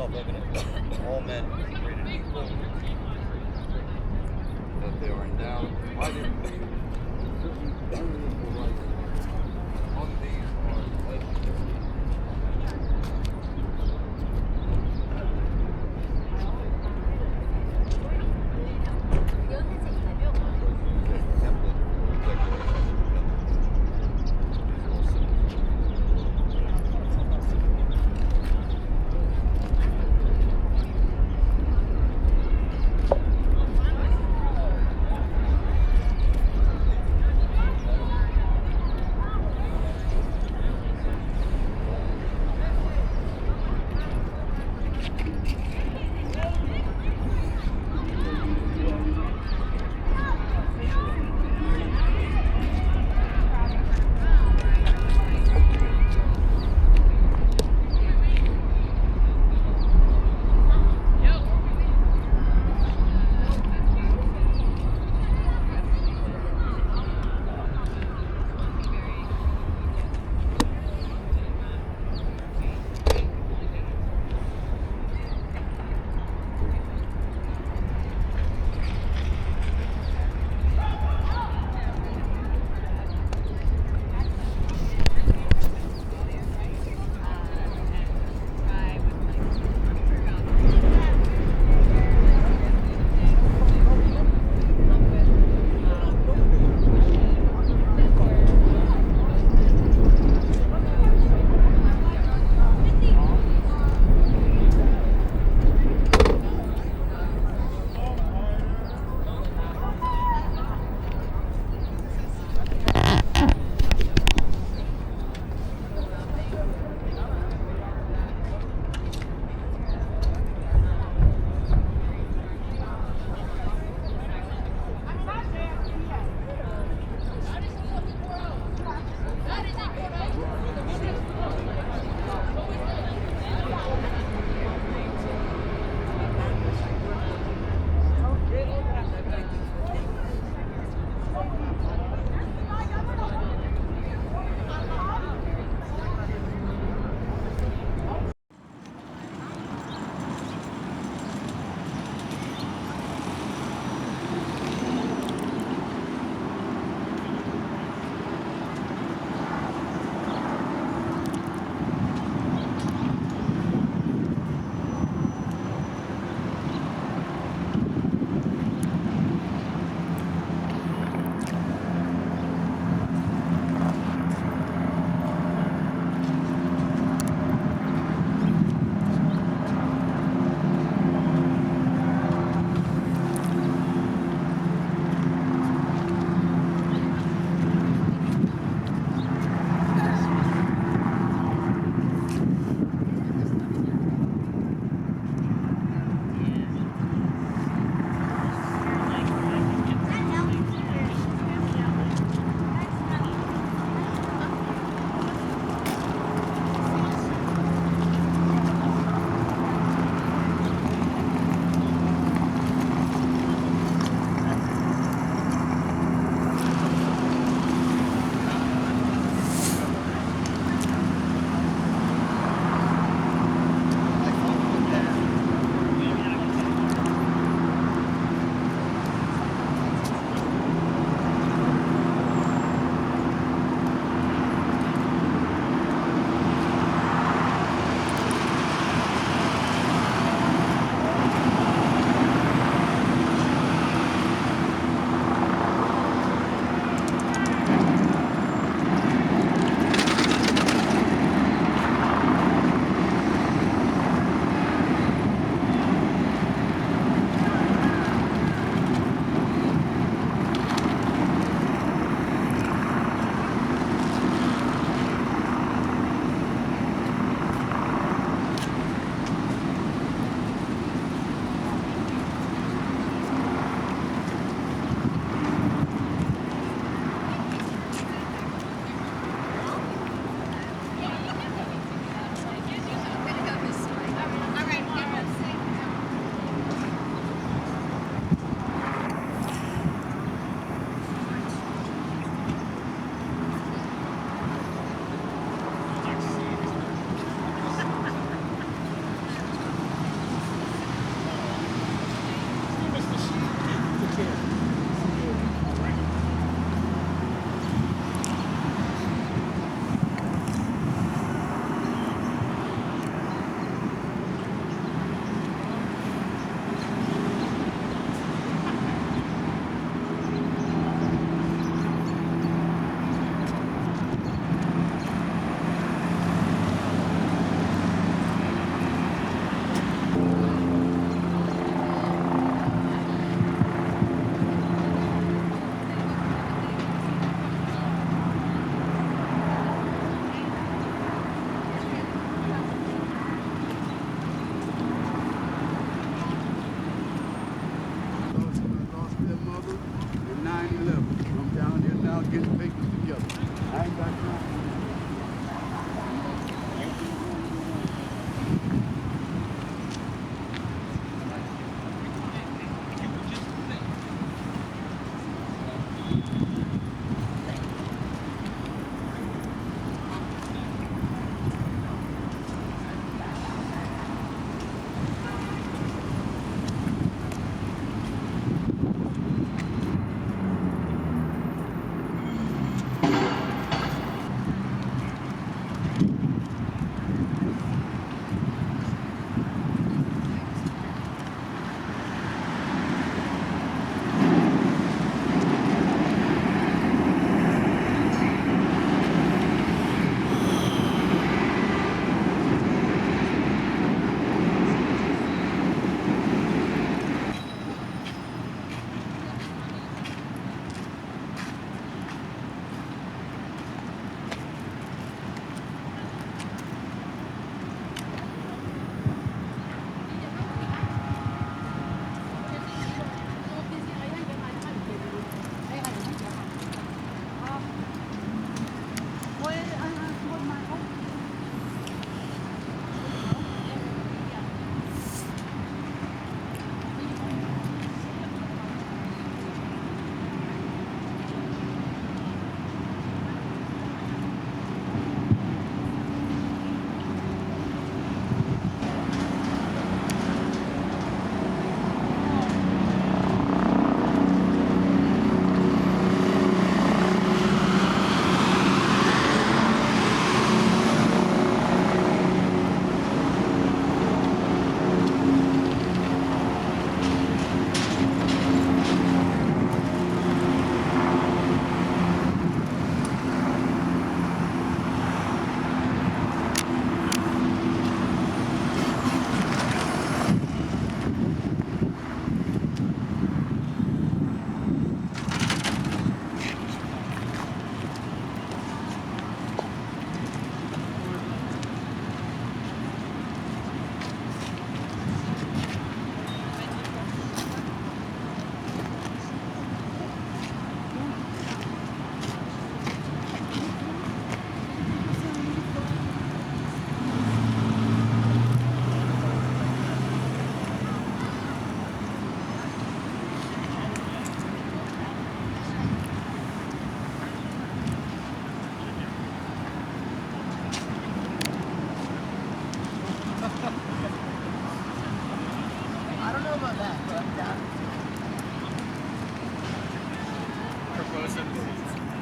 all men created equal, that they are endowed by their creator with certain unalienable rights. Among these are life,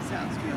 Sounds good.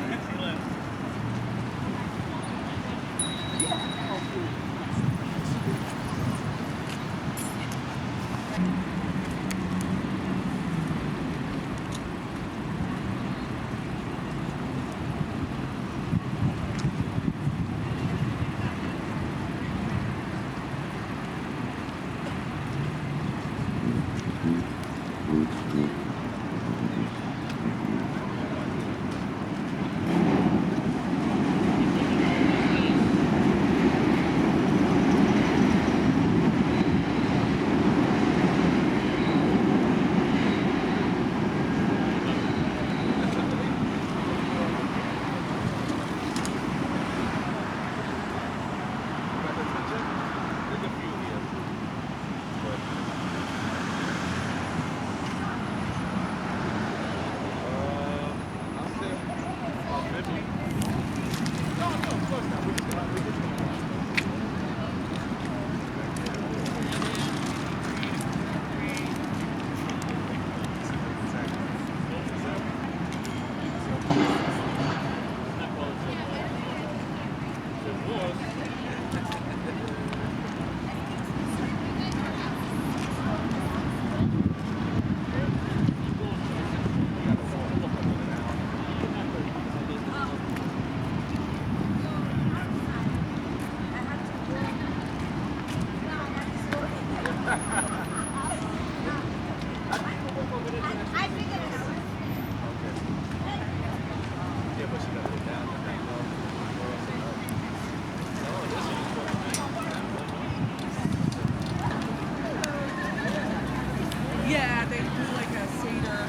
Yeah, they do like a Seder.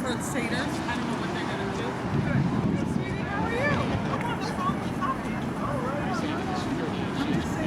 For the Seders, I don't know what they're gonna do. Good. Sweetie, how are you? Come on, let's go. All right.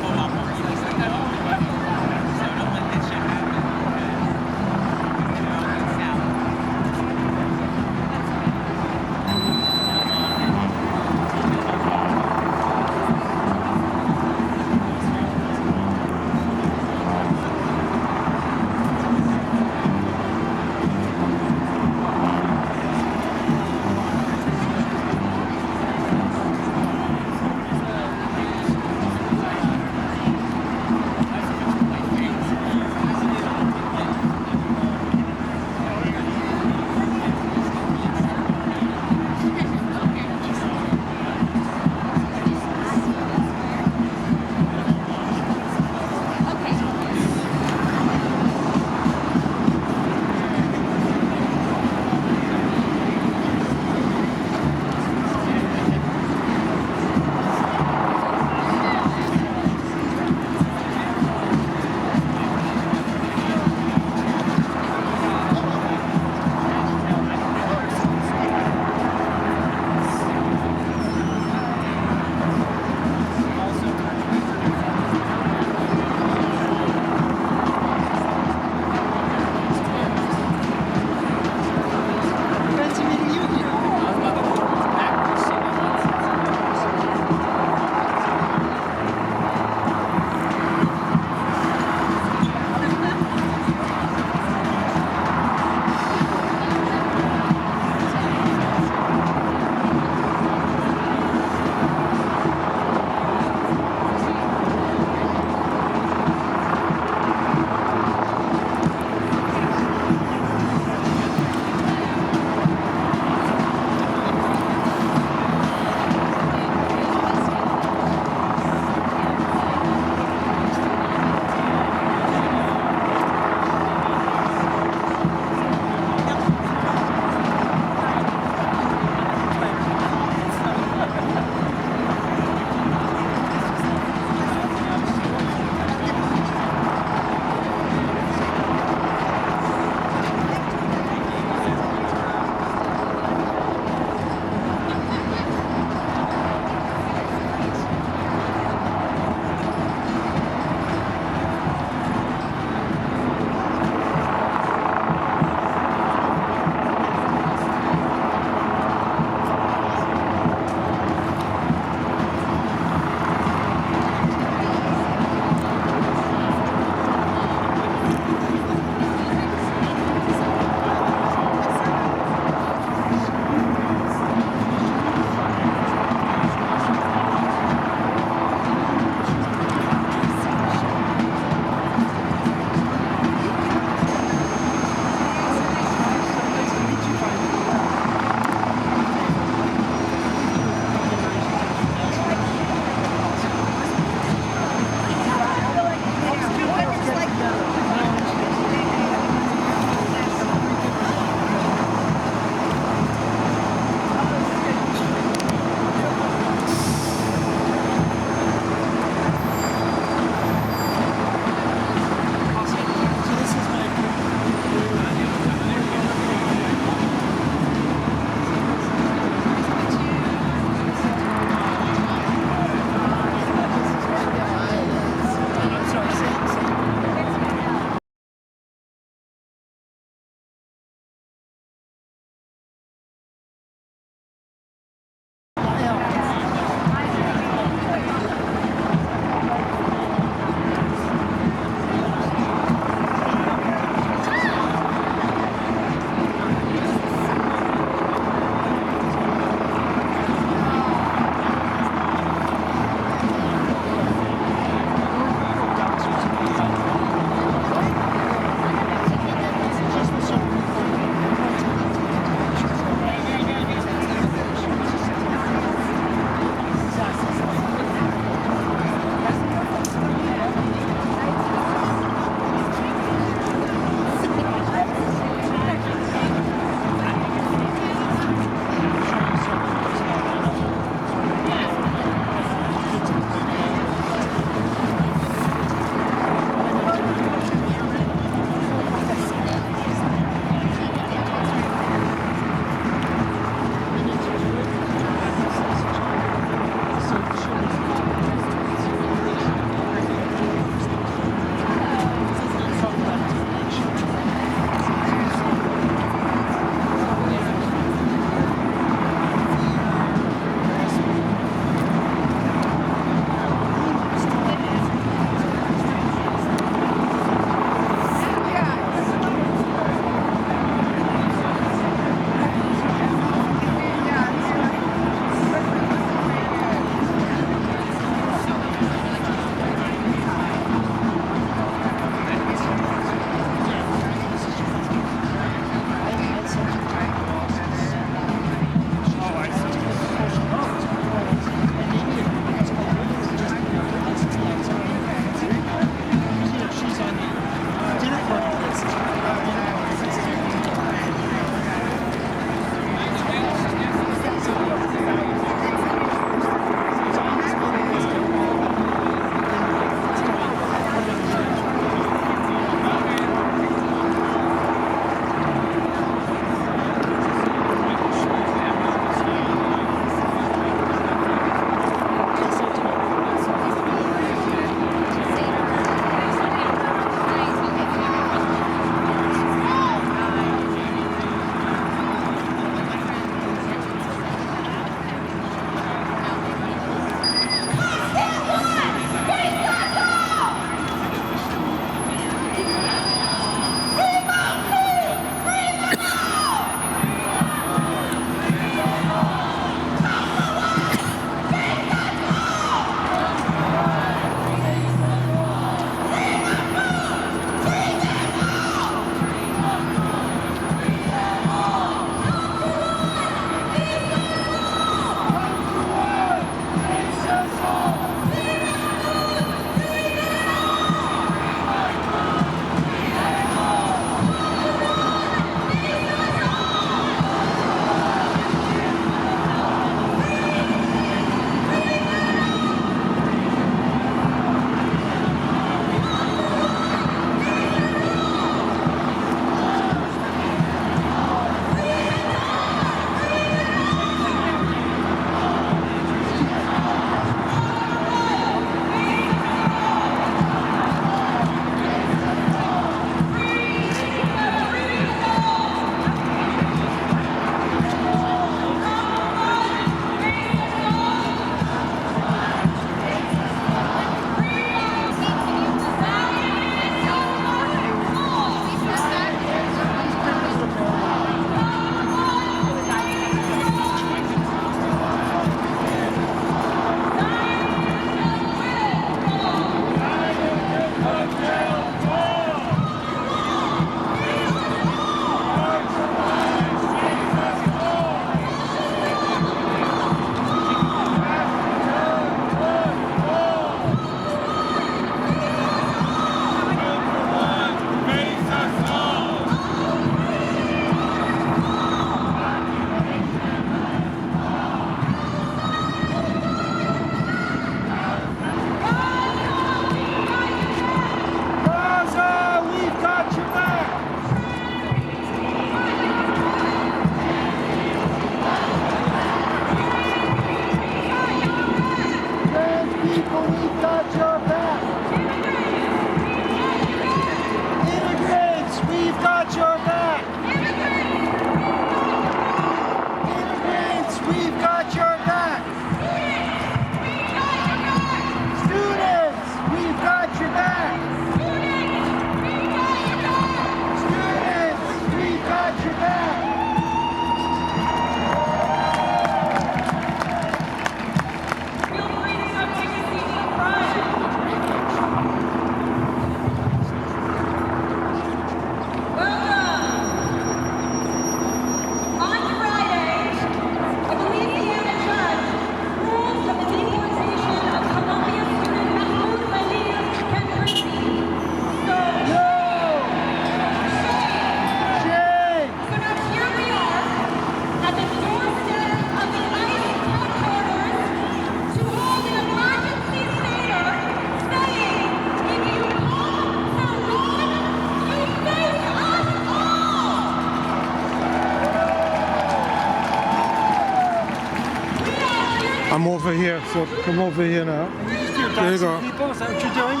I'm over here, so come over here now. You just do There you go. people? Is that what you're doing?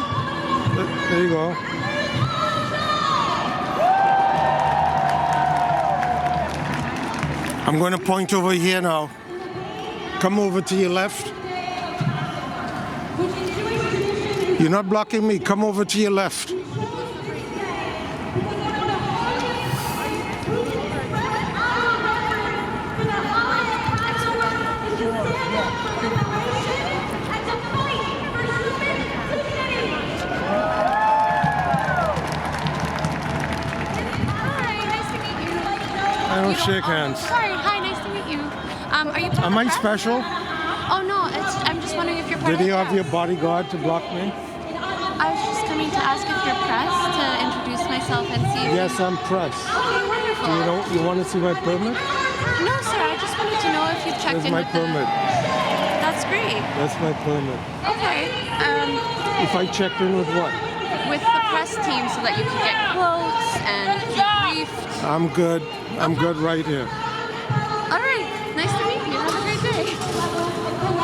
There you go. I'm going to point over here now. Come over to your left. You're not blocking me. Come over to your left. I don't shake hands. Sorry, hi, nice to meet you. Are you part Am of I the press? special? Oh no, I'm just wondering if you're part Did of you the have your press. bodyguard to block me? I was just coming to ask if you're press to introduce myself and see if Yes, I'm press. Okay, wonderful. Do you know? You want to see my permit? No, sir, I just wanted to know if you've checked There's in my with permit. That's great. That's my permit. Okay. If I checked in with what? With the press team so that you could get quotes and debriefed. I'm good. I'm good right here. All right, nice to meet you. Have a great day.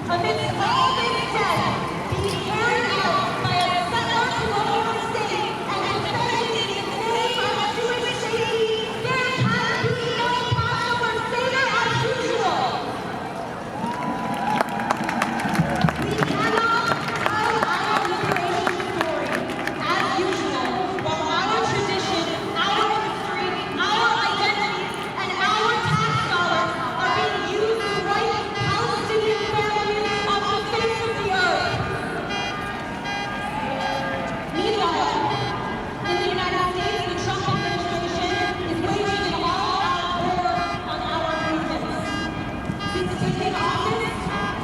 Amidst all this death, being carried out by a settler colonial state and defended in the name of Jewish safety, there can be no Passover Seder as usual. We cannot tell our liberation story as usual while our tradition, our history, our identity, and our tax dollars are being used to wipe Palestinian families off the face of the earth. Meanwhile, in the United States, the Trump administration is waging an all-out war on our movements. Since taking office,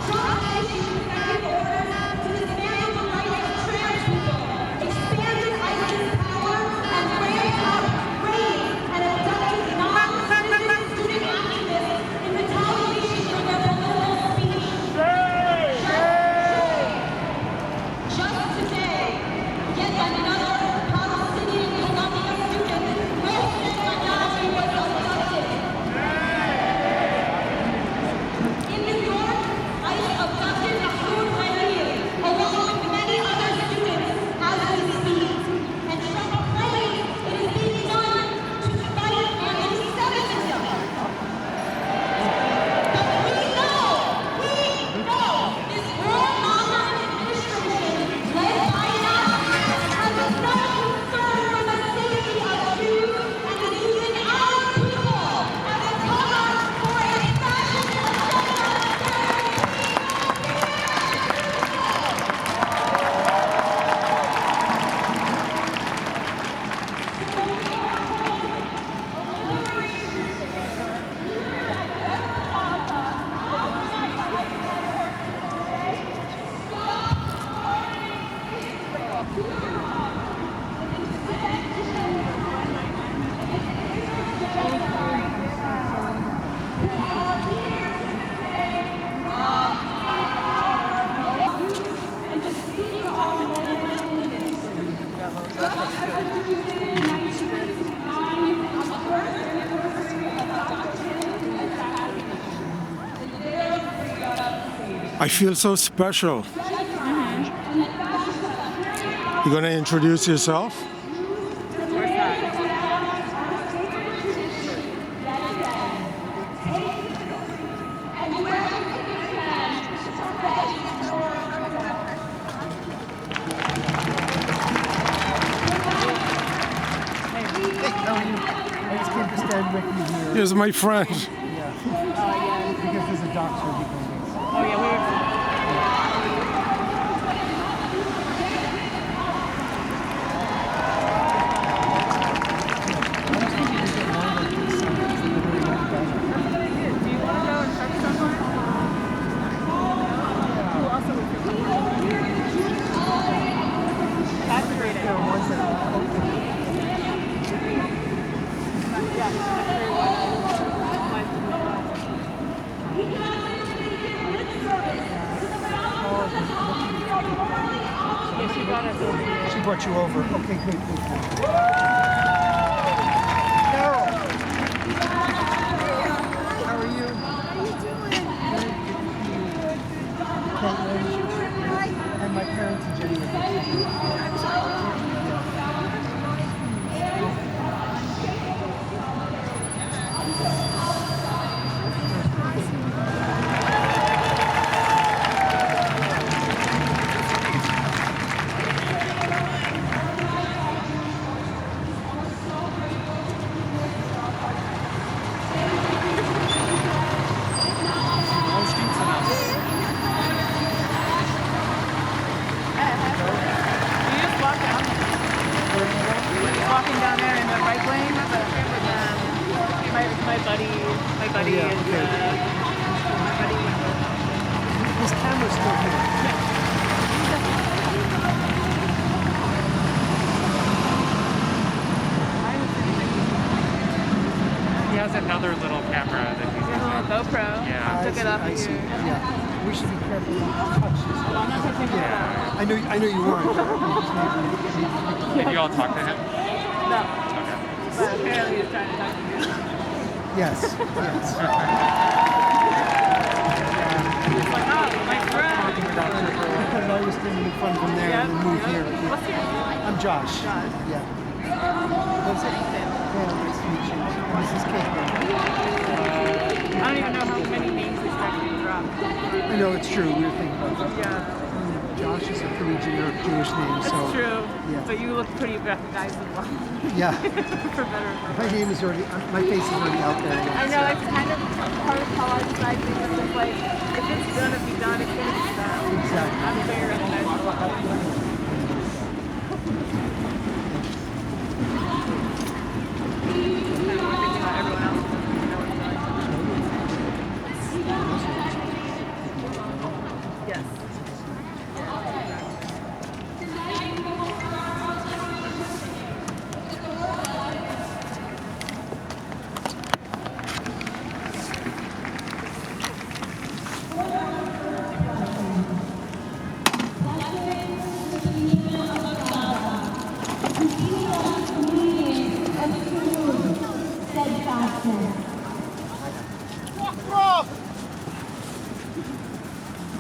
Trump has issued executive orders to dismantle the rights of trans people, expanded ISIS power, and ramped up raiding and abducted non-citizen student activists in retaliation for their political speech. Just today, yet another Palestinian Columbia student, Wilson Manasseh, was abducted. In New York, ICE abducted Mahmoud Khalil, along with many other students, as we speak. And Trump claims it is being done to fight anti-Semitism. But we know this warmonger administration, led by Nazis, has no concern for the safety of Jews and is using our people as a cover for its fascist I feel so special. You gonna introduce yourself? I just came to stand with you here. Here's my friend. Because there's a doctor behind us. Oh yeah, we were. That's a great idea. Yeah, that's very well. brought you over. Okay, good. Carol. How are you? And my parents and Jenny were Walking down there in the bike lane with my buddy yeah, and okay. my buddy. His camera's still here. He has another little camera that he's There's a little using. GoPro. Yeah. Took it off I see. you. Yeah. We should be careful not to touch this. I'm not touching it. Yeah. I know you weren't. Did you all talk to him? No. Okay. But apparently he's trying to talk to you. Yes. He's like, oh, my friend. Because I was thinking of fun from there and then move here. What's your name? I'm Josh. Josh. Yeah. What's it? Yeah, nice to meet you. This is Kate. I don't even know how many names we started to drop. I know it's true. We were thinking about that. Yeah, Josh is a pretty generic Jewish name, that's so true. yeah. But you look pretty recognizable. Yeah. For better or worse. My name is already. My face is already out there. I know it's kind of part of how I decide things. It's just like, if it's gonna be done, it's gonna be done. Exactly. I'm very recognizable. Yes.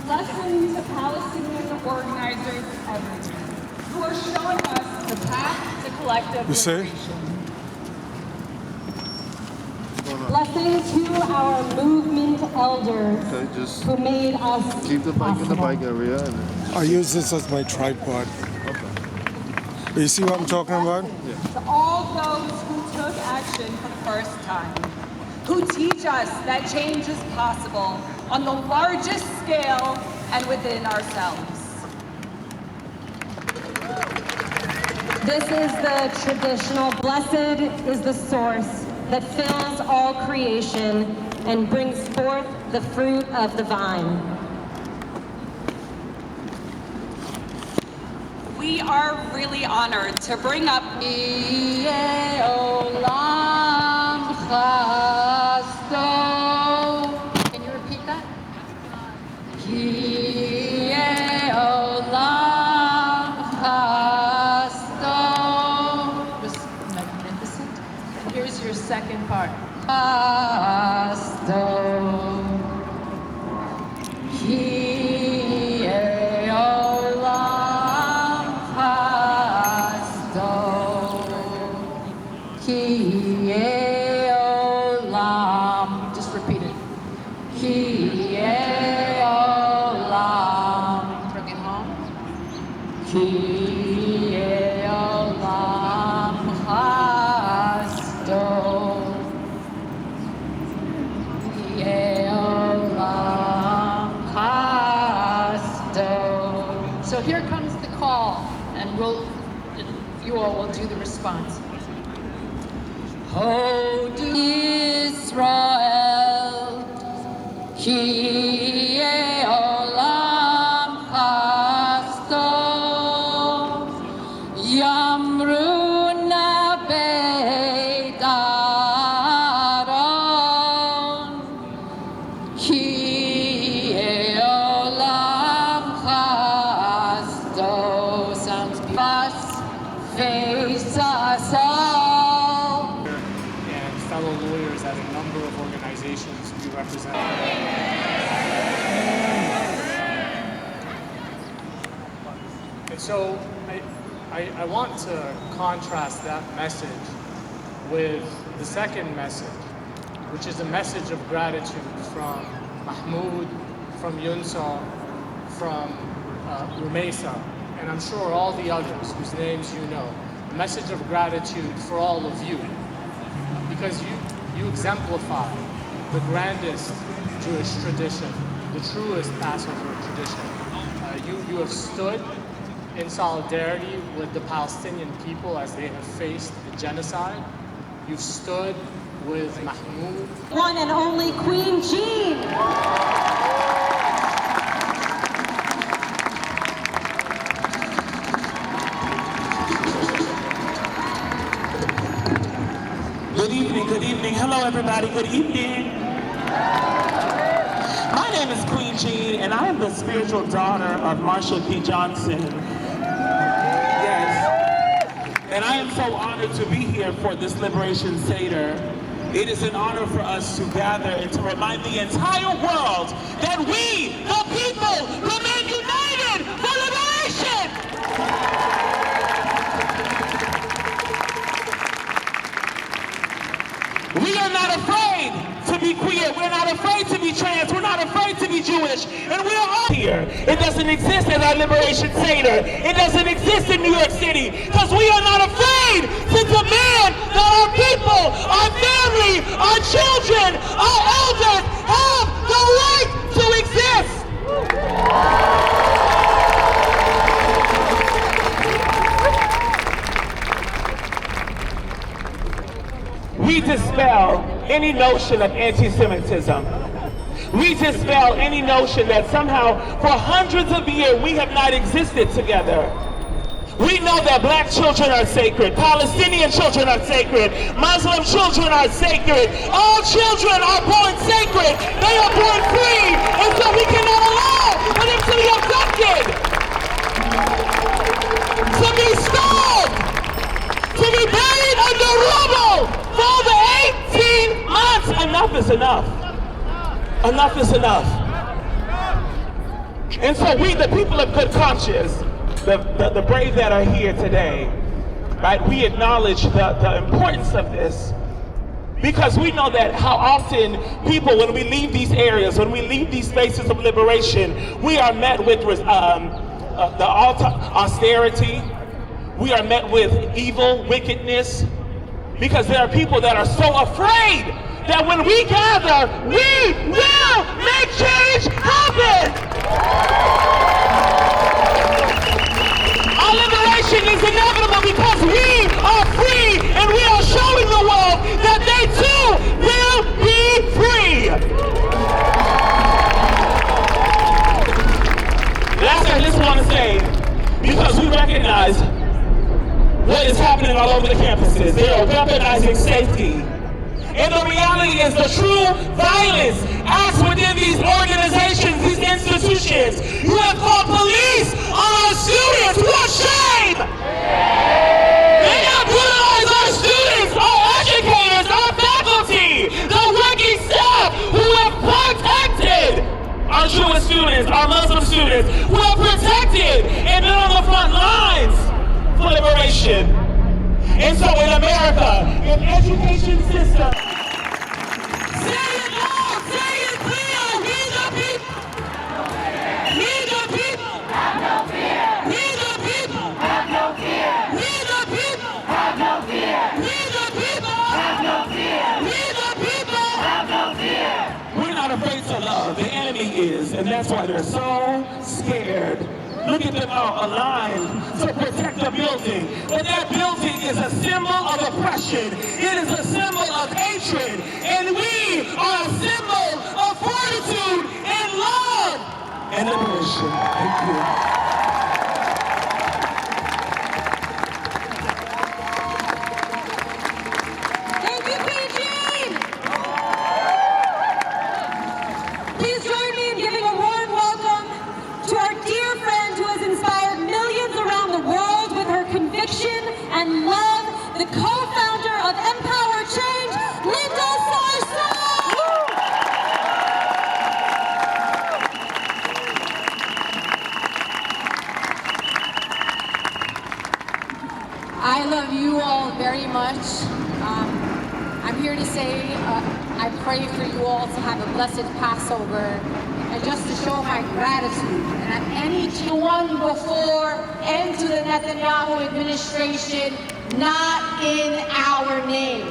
Lesson to Palestinian organizers everywhere who are showing us the path to collective You see? liberation. Lesson to our movement elders Okay, just who made us keep the bike in the possible. bike area. And then I use this as my tripod. You see what I'm talking about? To all those who took action for the first time, who teach us that change is possible on the largest scale and within ourselves. This is the traditional, blessed is the source that fills all creation and brings forth the fruit of the vine. We are really honored to bring up Can you repeat that? Was magnificent. And here's your second part. Just repeat it. Bring it home. So here comes the call, and you all will do the response. Hold Israel, ki olam chasto, yamru na beit Aaron, ki olam chasto. Sounds beautiful. organizations we represent. And so I want to contrast that message with the second message, which is a message of gratitude from Mahmoud, from Yunsa, from Rumesa, and I'm sure all the others whose names you know. A message of gratitude for all of you, because you exemplify the grandest Jewish tradition, the truest Passover tradition. You have stood in solidarity with the Palestinian people as they have faced the genocide. You've stood with Mahmoud. One and only Queen Jean. Good evening. Hello, everybody. Good evening. My name is Queen Jean, and I am the spiritual daughter of Marshall P. Johnson. Yes. And I am so honored to be here for this Liberation Seder. It is an honor for us to gather and to remind the entire world that we, the people, remain united for liberation. We are not afraid to be queer. We're not afraid to be trans. We're not afraid to be Jewish. And we're all here. It doesn't exist as our Liberation Seder. It doesn't exist in New York City. Because we are not afraid to demand that our people, our family, our children, our elders have the right to exist. We dispel any notion of anti-Semitism. We dispel any notion that somehow for hundreds of years we have not existed together. We know that black children are sacred, Palestinian children are sacred, Muslim children are sacred. All children are born sacred. They are born free, and so we cannot allow for them to be abducted, to be starved, to be buried under rubble for over 18 months. Enough is enough. Enough is enough. And so we, the people of good conscience, the brave that are here today, right, we acknowledge the importance of this, because we know that how often people, when we leave these areas, when we leave these spaces of liberation, we are met with the austerity, we are met with evil, wickedness, because there are people that are so afraid that when we gather, we will make change happen. Our liberation is inevitable because we are free, and we are showing the world that they too will be free. Last, I just want to say, because we recognize what is happening all over the campuses. They are weaponizing safety. And the reality is the true violence acts within these organizations, these institutions. You have called police on our students. What shame! They have brutalized our students, our educators, our faculty, the working staff who have protected our Jewish students, our Muslim students, who have protected and been on the front lines for liberation. And so in America, an education system. Say it loud, say it clear. We the people. We the people. Have no fear. We the people. Have no fear. We the people. Have no fear. We the people. Have no fear. We the people. Have no fear. We're not afraid to love. The enemy is, and that's why they're so scared. Look at them all aligned to protect the building. But that building is a symbol of oppression. It is a symbol of hatred. And we are a symbol of fortitude and love and liberation. Thank you. Please join me in giving a warm welcome to our dear friend who has inspired millions around the world with her conviction and love, the co-founder of Empower Change, Linda Sarsour! much. I'm here to say I pray for you all to have a blessed Passover and just to show my gratitude. And at any one before and to the Netanyahu administration, not in our name.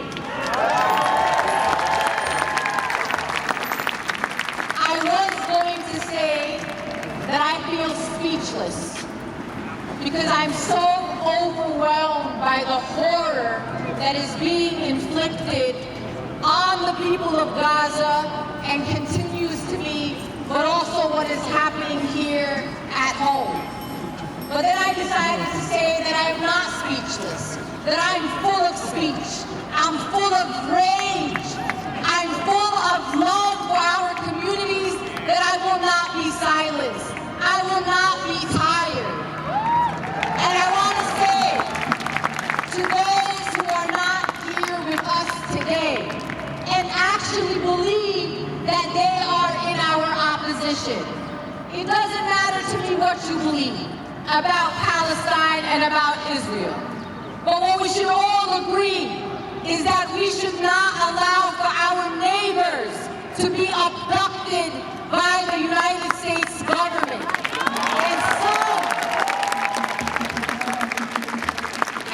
I was going to say that I feel speechless because I'm so overwhelmed by the horror that is being inflicted on the people of Gaza and continues to be, but also what is happening here at home. But then I decided to say that I'm not speechless, that I'm full of speech, I'm full of rage, I'm full of love for our communities, that I will not be silenced, I will not be tired. And I want to say to those who are not here with us today and actually believe that they are in our opposition, it doesn't matter to me what you believe about Palestine and about Israel. But what we should all agree is that we should not allow for our neighbors to be abducted by the United States government.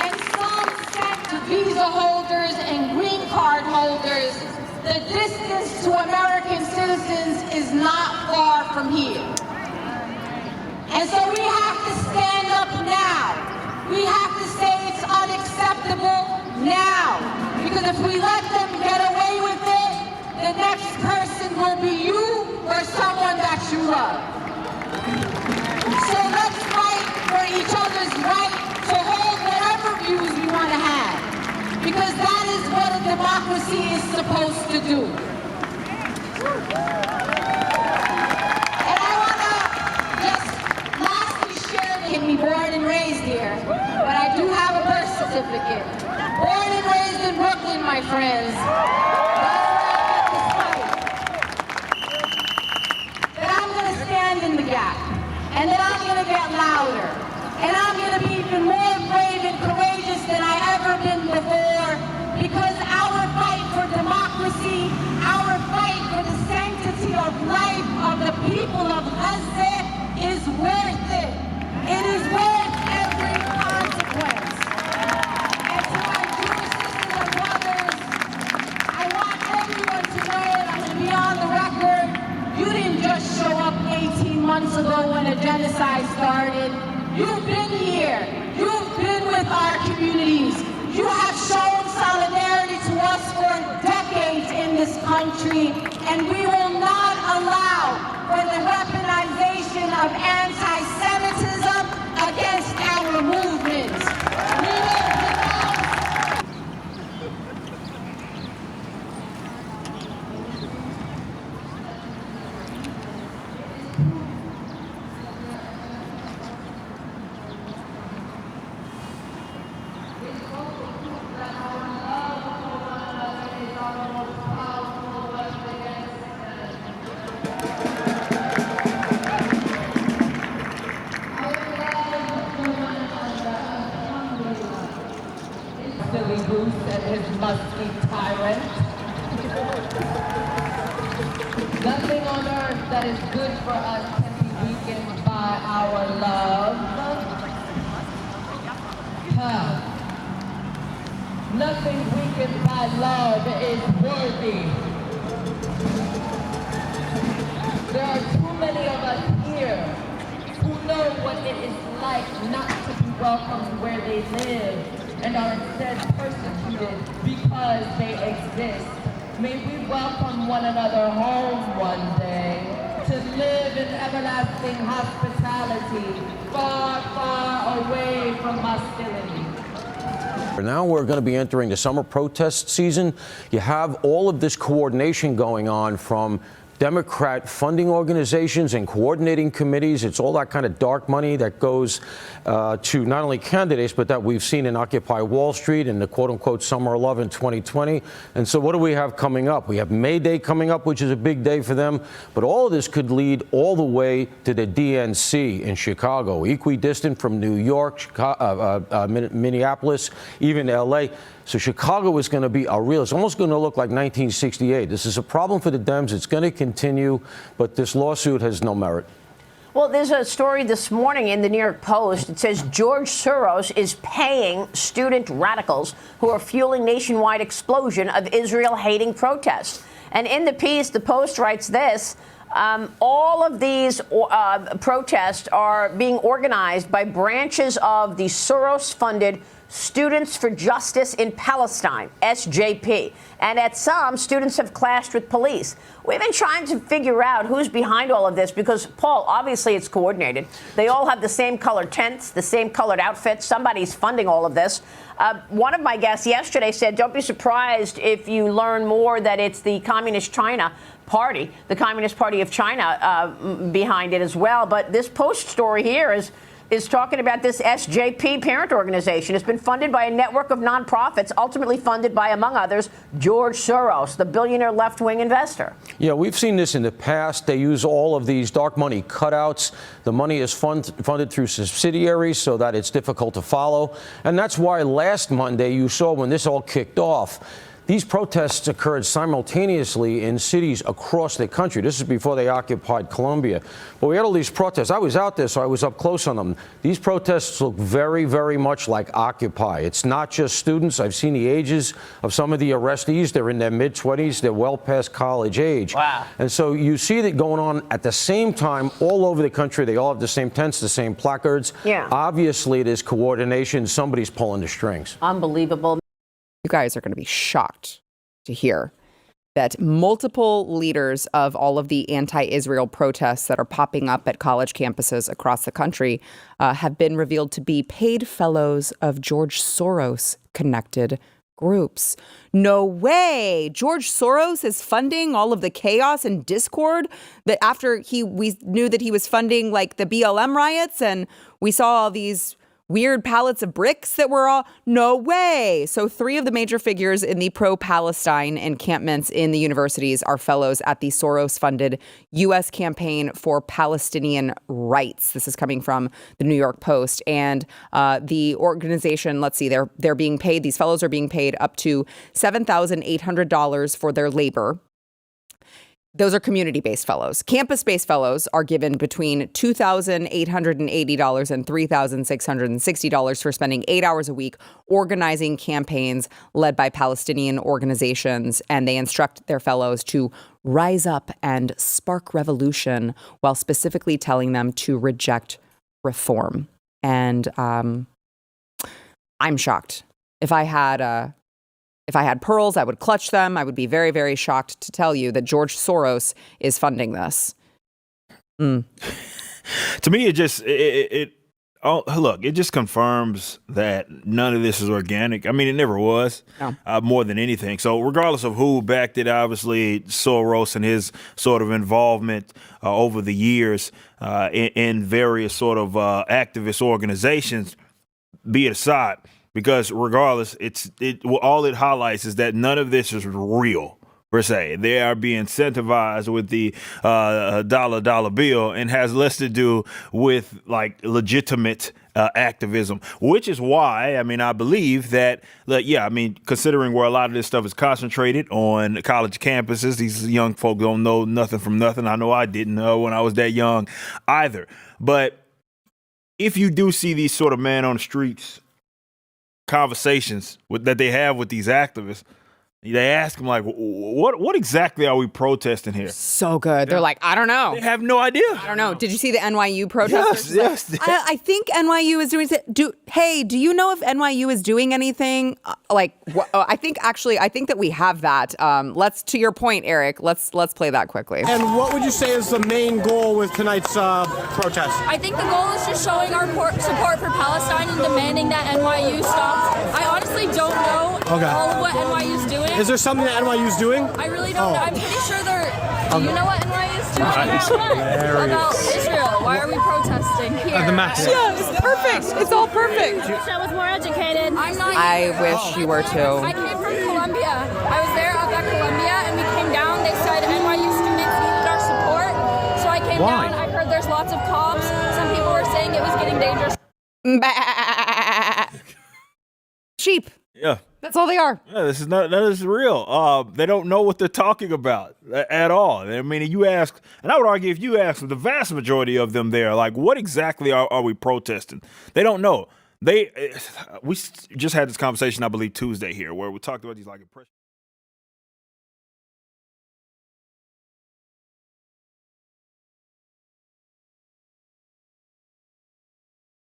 And some sent to visa holders and green card holders, the distance to American citizens is not far from here. And so we have to stand up now. We have to say it's unacceptable now. Because if we let them get away with it, the next person will be you or someone that you love. So let's fight for each other's right to hold whatever views we want to have. Because that is what a democracy is supposed to do. Born and raised here, but I do have a birth certificate. Born and raised in Brooklyn, my friends. That I'm going to stand in the gap, and that I'm going to get louder, and I'm going to be even more brave and courageous than I ever been before, because our fight for democracy, our fight for the sanctity of life of the people of Gaza is worth it. It is worth every consequence. And to my Jewish sisters and brothers, I want everyone to know, and I'm going to be on the record, you didn't just show up 18 months ago when a genocide started. You've been here. You've been with our communities. You have shown solidarity to us for decades in this country, and we will not allow for the weaponization of anti-Semitism against our movements. We will denounce. Silly goose and his musky tyrant. Nothing on earth that is good for us can be weakened by our love. Nothing weakened by love is worthy. There are too many of us here who know what it is like not to be welcomed where they live, and are instead persecuted because they exist. May we welcome one another home one day to live in everlasting hospitality, far, far away from hostility. Now we're going to be entering the summer protest season. You have all of this coordination going on from Democrat funding organizations and coordinating committees. It's all that kind of dark money that goes to not only candidates, but that we've seen in Occupy Wall Street and the quote-unquote Summer of Love in 2020. And so what do we have coming up? We have May Day coming up, which is a big day for them. But all of this could lead all the way to the DNC in Chicago, equidistant from New York, Minneapolis, even L.A. So Chicago is going to be it's almost going to look like 1968. This is a problem for the Dems. It's going to continue, but this lawsuit has no merit. Well, there's a story this morning in the New York Post. It says George Soros is paying student radicals who are fueling nationwide explosion of Israel-hating protests. And in the piece, the Post writes this. All of these protests are being organized by branches of the Soros-funded Students for Justice in Palestine, SJP. And at some, students have clashed with police. We've been trying to figure out who's behind all of this because, Paul, obviously it's coordinated. They all have the same colored tents, the same colored outfits. Somebody's funding all of this. One of my guests yesterday said, don't be surprised if you learn more that it's the Communist China Party, the Communist Party of China behind it as well. But this Post story here is talking about this SJP parent organization. It's been funded by a network of nonprofits, ultimately funded by, among others, George Soros, the billionaire left-wing investor. Yeah, we've seen this in the past. They use all of these dark money cutouts. The money is funded through subsidiaries so that it's difficult to follow. And that's why last Monday you saw when this all kicked off, these protests occurred simultaneously in cities across the country. This is before they occupied Columbia. But we had all these protests. I was out there, so I was up close on them. These protests look very, very much like Occupy. It's not just students. I've seen the ages of some of the arrestees. They're in their mid-20s. They're well past college age. Wow. And so you see that going on at the same time all over the country. They all have the same tents, the same placards. Yeah. Obviously, there's coordination. Somebody's pulling the strings. Unbelievable. You guys are going to be shocked to hear that multiple leaders of all of the anti-Israel protests that are popping up at college campuses across the country have been revealed to be paid fellows of George Soros-connected groups. No way! George Soros is funding all of the chaos and discord that after we knew that he was funding like the BLM riots and we saw all these weird pallets of bricks that were all, no way. So 3 of the major figures in the pro-Palestine encampments in the universities are fellows at the Soros-funded U.S. Campaign for Palestinian Rights. This is coming from the New York Post. And the organization, let's see, they're being paid, these fellows are being paid up to $7,800 for their labor. Those are community-based fellows. Campus-based fellows are given between $2,880 and $3,660 for spending 8 hours a week organizing campaigns led by Palestinian organizations, and they instruct their fellows to rise up and spark revolution while specifically telling them to reject reform. And I'm shocked. If I had pearls, I would clutch them. I would be very, very shocked to tell you that George Soros is funding this. To me, it just confirms that none of this is organic. I mean, it never was, more than anything. So regardless of who backed it, obviously Soros and his sort of involvement over the years in various sort of activist organizations, be it aside. Because regardless, all it highlights is that none of this is real, per se. They are being incentivized with the dollar bill and has less to do with like legitimate activism, which is why, I mean, I believe that, considering where a lot of this stuff is concentrated on college campuses, these young folk don't know nothing from nothing. I know I didn't know when I was that young either. But if you do see these sort of man on the streets conversations that they have with these activists, they ask them like, what exactly are we protesting here? So good. They're like, I don't know. They have no idea. I don't know. Did you see the NYU protesters? Yes. I think NYU is doing. Do you know if NYU is doing anything? I think that we have that. To your point, Eric. Let's play that quickly. And what would you say is the main goal with tonight's protest? I think the goal is just showing our support for Palestine and demanding that NYU stops. I honestly don't know all of what NYU is doing. Is there something that NYU is doing? I really don't know. I'm pretty sure they're Do you know what NYU students about Israel? Why are we protesting here? The mass. Yeah, it's perfect. It's all perfect. I was more educated. I'm not. I wish you were too. I came from Columbia. I was there up at Columbia, and we came down. They said NYU students needed our support, so I came down. I heard there's lots of cops. Some people were saying it was getting dangerous. Sheep. Yeah. That's all they are. Yeah, none of this is real. They don't know what they're talking about at all. I mean, you ask, and I would argue if you ask the vast majority of them there, like, what exactly are we protesting? They don't know. We just had this conversation, I believe, Tuesday here, where we talked about these like impressions.